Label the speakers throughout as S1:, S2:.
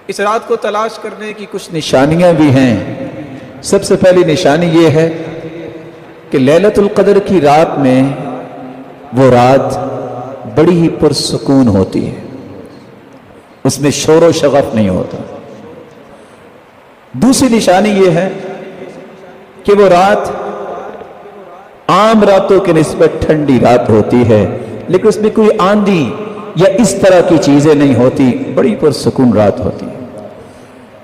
S1: اس رات کو تلاش کرنے کی کچھ نشانیاں بھی ہیں۔ سب سے پہلی نشانی یہ ہے کہ لیلۃ القدر کی رات میں وہ رات بڑی ہی پرسکون ہوتی ہے، اس میں شور و شغف نہیں ہوتا۔ دوسری نشانی یہ ہے کہ وہ رات عام راتوں کے نسبت ٹھنڈی رات ہوتی ہے، لیکن اس میں کوئی آندھی یا اس طرح کی چیزیں نہیں ہوتی، بڑی پرسکون رات ہوتی ہے۔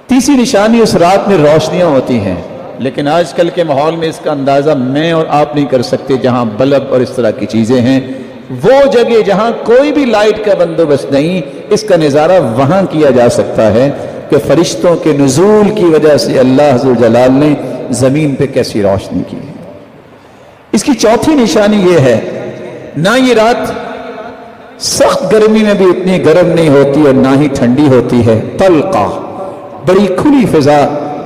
S1: تیسری نشانی اس رات میں روشنیاں ہوتی ہیں، لیکن آج کل کے ماحول میں اس کا اندازہ میں اور آپ نہیں کر سکتے۔ جہاں بلب اور اس طرح کی چیزیں ہیں، وہ جگہ جہاں کوئی بھی لائٹ کا بندوبست نہیں، اس کا نظارہ وہاں کیا جا سکتا ہے کہ فرشتوں کے نزول کی وجہ سے اللہ ذوالجلال نے زمین پہ کیسی روشنی کی ہے۔ اس کی چوتھی نشانی یہ ہے، نہ یہ رات سخت گرمی میں بھی اتنی گرم نہیں ہوتی اور نہ ہی ٹھنڈی ہوتی ہے، طلقہ، بڑی کھلی فضا،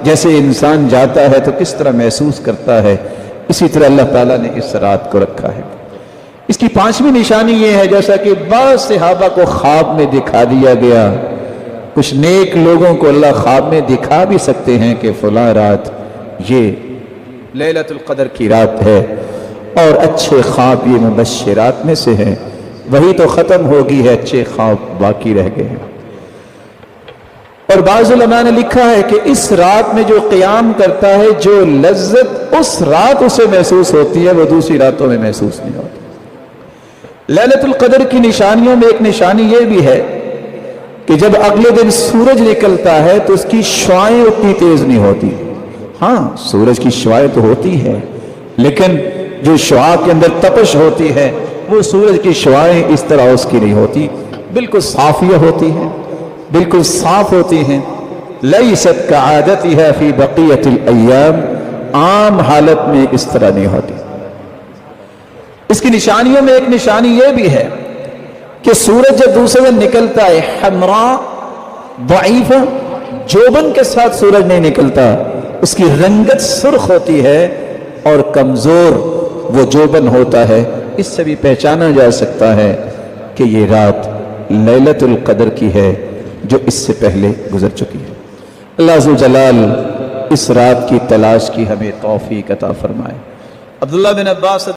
S1: جیسے انسان جاتا ہے تو کس طرح محسوس کرتا ہے، اسی طرح اللہ تعالیٰ نے اس رات کو رکھا ہے۔ اس کی پانچویں نشانی یہ ہے، جیسا کہ بعض صحابہ کو خواب میں دکھا دیا گیا، کچھ نیک لوگوں کو اللہ خواب میں دکھا بھی سکتے ہیں کہ فلاں رات یہ لیلۃ القدر کی رات ہے، اور اچھے خواب یہ مبشرات میں سے ہیں۔ وہی تو ختم ہوگی ہے، اچھے خواب باقی رہ گئے ہیں۔ اور بعض علماء نے لکھا ہے کہ اس رات میں جو قیام کرتا ہے، جو لذت اس رات اسے محسوس ہوتی ہے، وہ دوسری راتوں میں محسوس نہیں ہوتی۔ لیلۃ القدر کی نشانیوں میں ایک نشانی یہ بھی ہے کہ جب اگلے دن سورج نکلتا ہے تو اس کی شعاعیں اتنی تیز نہیں ہوتی۔ ہاں، سورج کی شعاعیں تو ہوتی ہے، لیکن جو شعاع کے اندر تپش ہوتی ہے، وہ سورج کی شعاعیں اس طرح اس کی نہیں ہوتی، بالکل صافیہ ہوتی ہیں، بالکل صاف ہوتی ہیں۔ لیست کعادتها فی بقیت الایام، عام حالت میں اس طرح نہیں ہوتی۔ اس کی نشانیوں میں ایک نشانی یہ بھی ہے کہ سورج جب دوسرے دن نکلتا ہے، حمراء ضعیفہ، جوبن کے ساتھ سورج نہیں نکلتا، اس کی رنگت سرخ ہوتی ہے اور کمزور وہ جوبن ہوتا ہے۔ اس سے بھی پہچانا جا سکتا ہے کہ یہ رات لیلۃ القدر کی ہے جو اس سے پہلے گزر چکی ہے۔ اللہ عز و جلال اس رات کی تلاش کی ہمیں توفیق عطا فرمائے۔ عبداللہ بن عباس